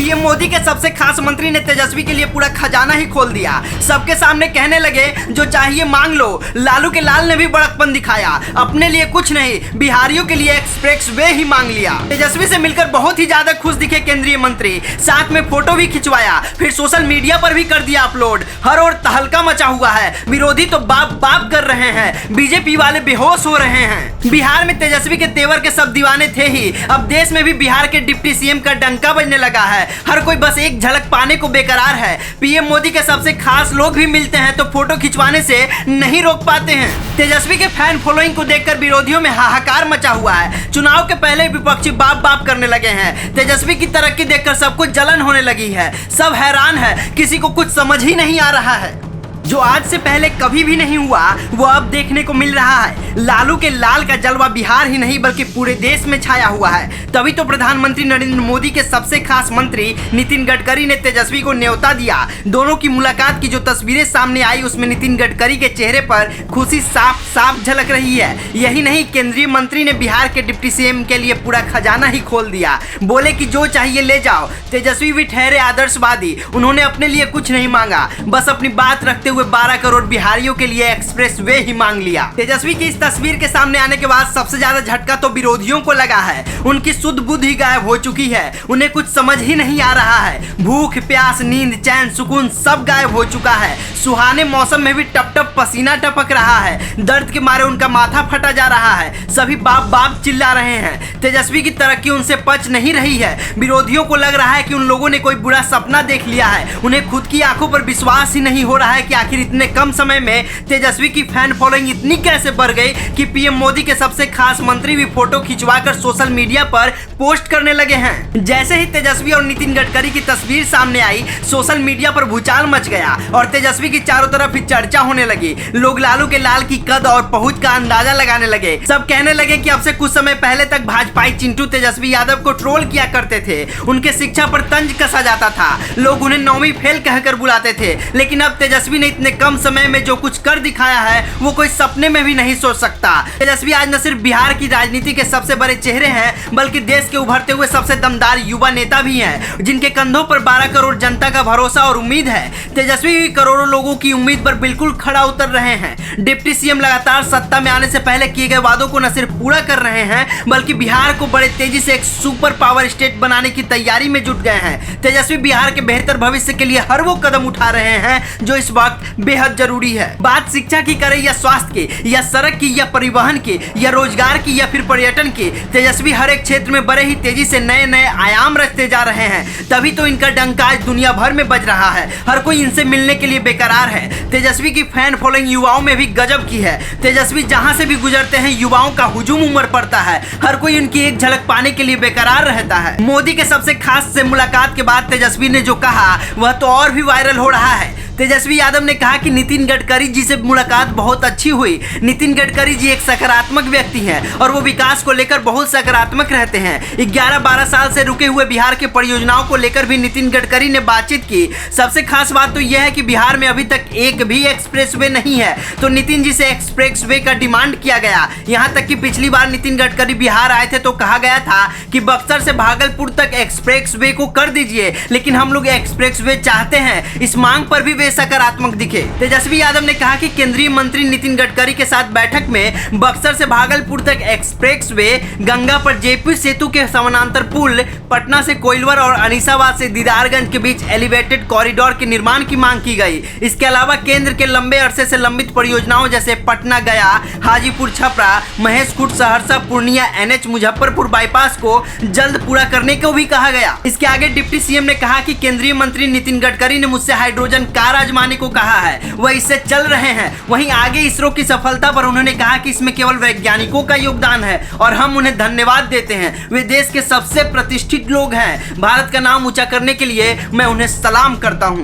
PM Modi के सबसे खास मंत्री ने तेजस्वी के लिए पूरा खजाना ही खोल दिया। सबके सामने कहने लगे जो चाहिए मांग लो। लालू के लाल ने भी बड़कपन दिखाया, अपने लिए कुछ नहीं बिहारियों के लिए एक्सप्रेस वे ही मांग लिया। तेजस्वी से मिलकर बहुत ही ज्यादा खुश दिखे केंद्रीय मंत्री, साथ में फोटो भी खिंचवाया, फिर सोशल मीडिया पर भी कर दिया अपलोड। हर ओर तहलका मचा हुआ है, विरोधी तो बाप बाप कर रहे हैं, बीजेपी वाले बेहोश हो रहे हैं। बिहार में तेजस्वी के तेवर के सब दीवाने थे ही, अब देश में भी बिहार के डिप्टी सीएम का डंका बजने लगा है। हर कोई बस एक झलक पाने को बेकरार है। पीएम मोदी के सबसे खास लोग भी मिलते हैं तो फोटो खिंचवाने से नहीं रोक पाते हैं। तेजस्वी के फैन फॉलोइंग को देखकर विरोधियों में हाहाकार मचा हुआ है। चुनाव के पहले विपक्षी बाप बाप करने लगे हैं। तेजस्वी की तरक्की देखकर सबको जलन होने लगी है। सब हैरान है, किसी को कुछ समझ ही नहीं आ रहा है। जो आज से पहले कभी भी नहीं हुआ वो अब देखने को मिल रहा है। लालू के लाल का जलवा बिहार ही नहीं बल्कि पूरे देश में छाया हुआ है। तभी तो प्रधानमंत्री नरेंद्र मोदी के सबसे खास मंत्री नितिन गडकरी ने तेजस्वी को न्योता दिया। दोनों की मुलाकात की जो तस्वीरें सामने आई उसमें नितिन गडकरी के चेहरे पर खुशी साफ साफ झलक रही है। यही नहीं, केंद्रीय मंत्री ने बिहार के डिप्टी सीएम के लिए पूरा खजाना ही खोल दिया। बोले कि जो चाहिए ले जाओ। तेजस्वी भी ठहरे आदर्शवादी, उन्होंने अपने लिए कुछ नहीं मांगा, बस अपनी बात रखते हुए 12 करोड़ बिहारियों के लिए एक्सप्रेस वे ही मांग लिया। तेजस्वी की इस तस्वीर के सामने आने के बाद सबसे ज्यादा झटका तो विरोधियों को लगा है। उनकी शुद्ध बुद्धि गायब हो चुकी है, उन्हें कुछ समझ ही नहीं आ रहा है। भूख प्यास नींद चैन सुकून सब गायब हो चुका है। सुहाने मौसम में भी टप टप पसीना टपक रहा है। दर्द के मारे उनका माथा फटा जा रहा है। सभी बाप बाप चिल्ला रहे हैं। तेजस्वी की तरक्की उनसे पच नहीं रही है। विरोधियों को लग रहा है कि उन लोगों ने कोई बुरा सपना देख लिया है। उन्हें खुद की आंखों पर विश्वास ही नहीं हो रहा है कि आखिर इतने कम समय में तेजस्वी की फैन फॉलोइंग इतनी कैसे बढ़ गई कि पीएम मोदी के सबसे खास मंत्री भी फोटो खिंचवाकर सोशल मीडिया पर पोस्ट करने लगे हैं। जैसे ही तेजस्वी और नितिन गडकरी की तस्वीर सामने आई सोशल मीडिया पर भूचाल मच गया और तेजस्वी की चारों तरफ ही चर्चा होने लगी। लोग लालू के लाल की कद और पहुंच का अंदाजा लगाने लगे। सब कहने लगे कि अब से कुछ समय पहले तक भाजपाई चिंटू तेजस्वी यादव को ट्रोल किया करते थे, उनके शिक्षा पर तंज कसा जाता था, लोग उन्हें 9वीं फेल कहकर बुलाते थे। लेकिन अब तेजस्वी ने इतने कम समय में जो कुछ कर दिखाया है वो कोई सपने में भी नहीं सोच सकता। तेजस्वी आज न सिर्फ बिहार की राजनीति के सबसे बड़े चेहरे हैं बल्कि देश के उभरते हुए सबसे दमदार युवा नेता भी हैं, जिनके कंधों पर 12 करोड़ जनता का भरोसा और उम्मीद है। तेजस्वी भी करोड़ों लोगों की उम्मीद पर बिल्कुल खड़ा उतर रहे हैं। डिप्टी सीएम लगातार सत्ता में आने से पहले किए गए वादों को न सिर्फ पूरा कर रहे हैं बल्कि बिहार को बड़े तेजी से एक सुपर पावर स्टेट बनाने की तैयारी में जुट गए हैं। तेजस्वी बिहार के बेहतर भविष्य के लिए हर वो कदम उठा रहे हैं जो इस वक्त बेहद जरूरी है। बात शिक्षा की करें या स्वास्थ्य की या सड़क की या परिवहन की या रोजगार की या फिर पर्यटन की, तेजस्वी हर एक क्षेत्र में बड़े ही तेजी से नए नए आयाम रचते जा रहे हैं। तभी तो इनका डंका आज दुनिया भर में बज रहा है। हर कोई इनसे मिलने के लिए बेकरार है। तेजस्वी की फैन फॉलोइंग युवाओं में भी गजब की है। तेजस्वी जहां से भी गुजरते हैं युवाओं का हुजूम उमड़ पड़ता है। हर कोई उनकी एक झलक पाने के लिए बेकरार रहता है। मोदी के सबसे खास से मुलाकात के बाद तेजस्वी ने जो कहा वह तो और भी वायरल हो रहा है। तेजस्वी यादव ने कहा कि नितिन गडकरी जी से मुलाकात बहुत अच्छी हुई। नितिन गडकरी जी एक सकारात्मक व्यक्ति हैं और वो विकास को लेकर बहुत सकारात्मक रहते हैं। 11-12 साल से रुके हुए बिहार के परियोजनाओं को लेकर भी नितिन गडकरी ने बातचीत की। सबसे खास बात तो यह है कि बिहार में अभी तक एक भी एक्सप्रेसवे नहीं है, तो नितिन जी से एक्सप्रेसवे का डिमांड किया गया। यहाँ तक कि पिछली बार नितिन गडकरी बिहार आए थे तो कहा गया था कि बक्सर से भागलपुर तक एक्सप्रेसवे को कर दीजिए, लेकिन हम लोग एक्सप्रेसवे चाहते हैं। इस मांग पर भी सकारात्मक दिखे। तेजस्वी यादव ने कहा कि केंद्रीय मंत्री नितिन गडकरी के साथ बैठक में बक्सर से भागलपुर तक एक्सप्रेसवे, गंगा पर जेपी सेतु के समानांतर पुल, पटना से कोइलवर और अनीसाबाद से दीदारगंज के बीच एलिवेटेड कॉरिडोर के निर्माण की मांग की गई। इसके अलावा केंद्र के लंबे अरसे से लंबित परियोजनाओं जैसे पटना गया, हाजीपुर छपरा, महेशखुंट सहरसा पूर्णिया NH मुजफ्फरपुर बाईपास को जल्द पूरा करने को भी कहा गया। इसके आगे डिप्टी सीएम ने कहा कि केंद्रीय मंत्री नितिन गडकरी ने मुझसे हाइड्रोजन कार आजमाने को कहा है, वह इससे चल रहे हैं। वहीं आगे इसरो की सफलता पर उन्होंने कहा कि इसमें केवल वैज्ञानिकों का योगदान है और हम उन्हें धन्यवाद देते हैं। वे देश के सबसे प्रतिष्ठित लोग हैं। भारत का नाम ऊंचा करने के लिए मैं उन्हें सलाम करता हूं।